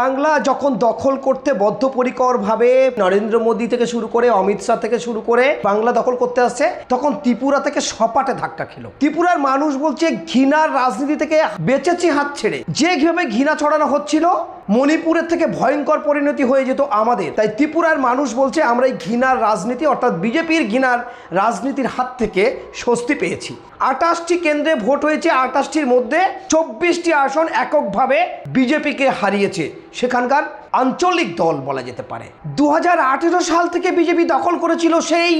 বাংলা যখন দখল করতে বদ্ধপরিকরভাবে নরেন্দ্র মোদী থেকে শুরু করে অমিত শাহ থেকে শুরু করে বাংলা দখল করতে আসছে, তখন ত্রিপুরা থেকে সপাটে ধাক্কা খেলো। ত্রিপুরার মানুষ বলছে ঘৃণার রাজনীতি থেকে বেঁচেছি হাত ছেড়ে। যেভাবে ঘৃণা ছড়ানো হচ্ছিল, মণিপুরের থেকে ভয়ঙ্কর পরিণতি হয়ে যেত আমাদের। তাই ত্রিপুরার মানুষ বলছে আমরা এই ঘৃণার রাজনীতি অর্থাৎ বিজেপির ঘৃণার রাজনীতির হাত থেকে স্বস্তি পেয়েছি। 28টি কেন্দ্রে ভোট হয়েছে, 28টির মধ্যে 24টি আসন এককভাবে বিজেপিকে হারিয়েছে সেখানকার আঞ্চলিক দল বলা যেতে পারে। 2018 সাল থেকে বিজেপি দখল করেছিল সেই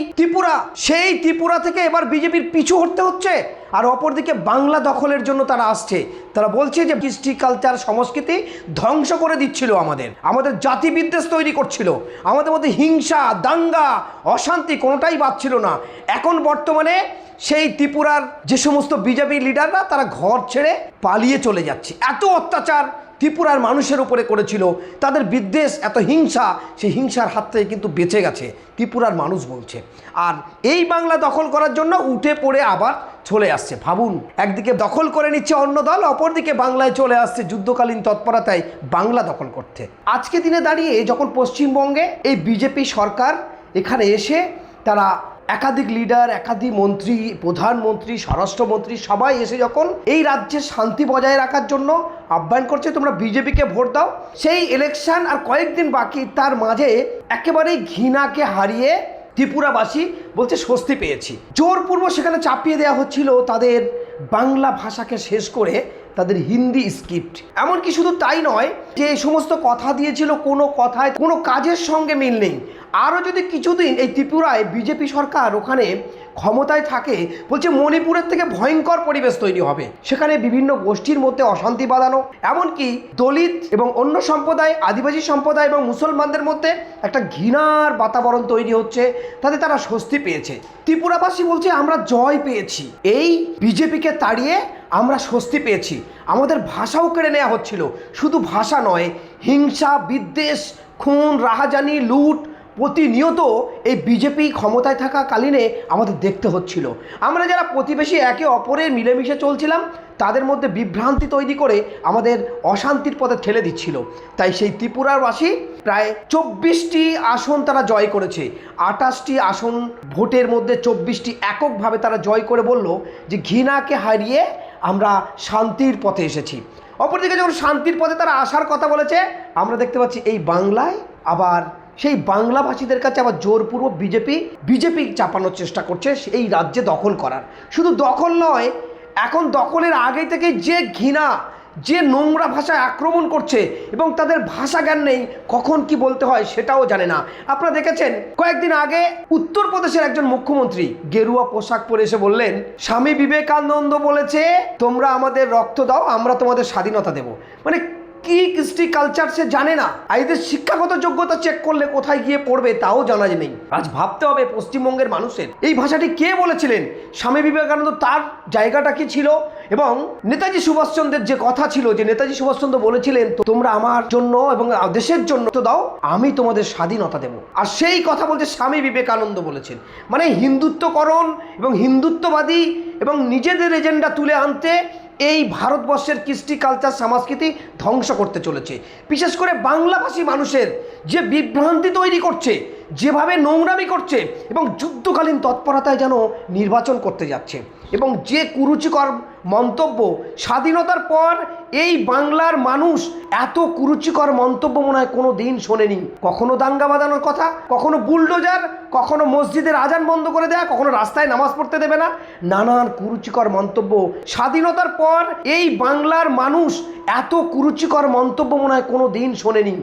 ত্রিপুরা থেকে এবার বিজেপির পিছু হটতে হচ্ছে। আর অপরদিকে বাংলা দখলের জন্য তারা আসছে। তারা বলছে যে কৃষ্টি কালচার সংস্কৃতি ধ্বংস করে দিচ্ছিল, আমাদের জাতি বিদ্বেষ তৈরি করছিল, আমাদের মধ্যে হিংসা, দাঙ্গা, অশান্তি কোনোটাই বাঁচছিল না। এখন বর্তমানে সেই ত্রিপুরার যে সমস্ত বিজেপি লিডাররা তারা ঘর ছেড়ে পালিয়ে চলে যাচ্ছে। এত অত্যাচার ত্রিপুরার মানুষের উপরে করেছিল, তাদের বিদ্বেষ, এত হিংসা, সেই হিংসার হাত থেকে কিন্তু বেঁচে গেছে ত্রিপুরার মানুষ বলছে। আর এই বাংলা দখল করার জন্য উঠে পড়ে আবার চলে আসছে। ভাবুন, একদিকে দখল করে নিচ্ছে অন্য দল, অপরদিকে বাংলায় চলে আসছে যুদ্ধকালীন তৎপরতায় বাংলা দখল করতে। আজকে দিনে দাঁড়িয়ে যখন পশ্চিমবঙ্গে এই বিজেপি সরকার এখানে এসে তারা একাধিক লিডার, একাধিক মন্ত্রী, প্রধানমন্ত্রী, স্বরাষ্ট্রমন্ত্রী সবাই এসে যখন এই রাজ্যে শান্তি বজায় রাখার জন্য আহ্বান করছে তোমরা বিজেপিকে ভোট দাও, সেই ইলেকশন আর কয়েকদিন বাকি, তার মাঝে একেবারেই ঘৃণাকে হারিয়ে ত্রিপুরাবাসী বলছে স্বস্তি পেয়েছি। জোরপূর্বক সেখানে চাপিয়ে দেওয়া হচ্ছিল তাদের বাংলা ভাষাকে শেষ করে তাদের হিন্দি স্ক্রিপ্ট। এমনকি শুধু তাই নয়, যে সমস্ত কথা দিয়েছিল কোনো কথায় কোনো কাজের সঙ্গে মিল নেই। আরও যদি কিছুদিন এই ত্রিপুরায় বিজেপি সরকার ওখানে ক্ষমতায় থাকে, বলছে মণিপুরের থেকে ভয়ঙ্কর পরিবেশ তৈরি হবে। সেখানে বিভিন্ন গোষ্ঠীর মধ্যে অশান্তি বাঁধানো, এমনকি দলিত এবং অন্য সম্প্রদায়, আদিবাসী সম্প্রদায় এবং মুসলমানদের মধ্যে একটা ঘৃণার বাতাবরণ তৈরি হচ্ছে, তাতে তারা স্বস্তি পেয়েছে। ত্রিপুরাবাসী বলছে আমরা জয় পেয়েছি, এই বিজেপিকে তাড়িয়ে আমরা স্বস্তি পেয়েছি। আমাদের ভাষাও কেড়ে নেওয়া হচ্ছিল, শুধু ভাষা নয়, হিংসা, বিদ্বেষ, খুন, রাহাজানি, লুট প্রতিনিয়ত এই বিজেপি ক্ষমতায় থাকা কালীনে আমাদের দেখতে হচ্ছিল। আমরা যারা প্রতিবেশী একে অপরের মিলেমিশে চলছিলাম, তাদের মধ্যে বিভ্রান্তি তৈরি করে আমাদের অশান্তির পথে ঠেলে দিচ্ছিল। তাই সেই ত্রিপুরাবাসী প্রায় 24টি আসন তারা জয় করেছে। 28টি আসন ভোটের মধ্যে 24টি এককভাবে তারা জয় করে বলল যে ঘৃণাকে হারিয়ে আমরা শান্তির পথে এসেছি। অপরদিকে যখন শান্তির পথে তারা আসার কথা বলেছে, আমরা দেখতে পাচ্ছি এই বাংলায় আবার সেই বাংলাভাষীদের কাছে আবার জোরপূর্বক বিজেপি চাপানোর চেষ্টা করছে এই রাজ্যে দখল করার। শুধু দখল নয়, এখন দখলের আগে থেকে যে ঘৃণা, যে নোংরা ভাষায় আক্রমণ করছে এবং তাদের ভাষা জ্ঞান নেই, কখন কি বলতে হয় সেটাও জানে না। আপনারা দেখেছেন কয়েকদিন আগে উত্তরপ্রদেশের একজন মুখ্যমন্ত্রী গেরুয়া পোশাক পরে এসে বললেন, স্বামী বিবেকানন্দ বলেছে তোমরা আমাদের রক্ত দাও, আমরা তোমাদের স্বাধীনতা দেব। মানে কি কৃষ্টি কালচার সে জানে না। এদের শিক্ষাগত যোগ্যতা চেক করলে কোথায় গিয়ে পড়বে তাও জানা নেই। আজ ভাবতে হবে পশ্চিমবঙ্গের মানুষের এই ভাষাটি কে বলেছিলেন, স্বামী বিবেকানন্দ, তার জায়গাটা কি ছিল, এবং নেতাজি সুভাষচন্দ্রের যে কথা ছিল, যে নেতাজি সুভাষচন্দ্র বলেছিলেন তোমরা আমার জন্য এবং দেশের জন্য তো দাও, আমি তোমাদের স্বাধীনতা দেব। আর সেই কথা বলতে স্বামী বিবেকানন্দ বলেছেন। মানে হিন্দুত্বকরণ এবং হিন্দুত্ববাদী এবং নিজেদের এজেন্ডা তুলে আনতে এই ভারতবর্ষের কৃষ্টি কালচার সংস্কৃতি ধ্বংস করতে চলেছে। বিশেষ করে বাংলাভাষী মানুষের যে বিভ্রান্তি তৈরি করছে, যেভাবে নোংরামি করছে এবং যুদ্ধকালীন তৎপরতায় যেন নির্বাচন করতে যাচ্ছে, এবং যে কুরুচিকর মন্তব্য, স্বাধীনতার পর এই বাংলার মানুষ এত কুরুচিকর মন্তব্য মনে হয় কোনো দিন শোনেনি। কখনো দাঙ্গা বাঁধানোর কথা, কখনো বুলডোজার, কখনো মসজিদের আজান বন্ধ করে দেয়া, কখনো রাস্তায় নামাজ পড়তে দেবে না, নানান কুরুচিকর মন্তব্য। স্বাধীনতার পর এই বাংলার মানুষ এত কুরুচিকর মন্তব্য মনে হয় কোনো দিন শোনেনি।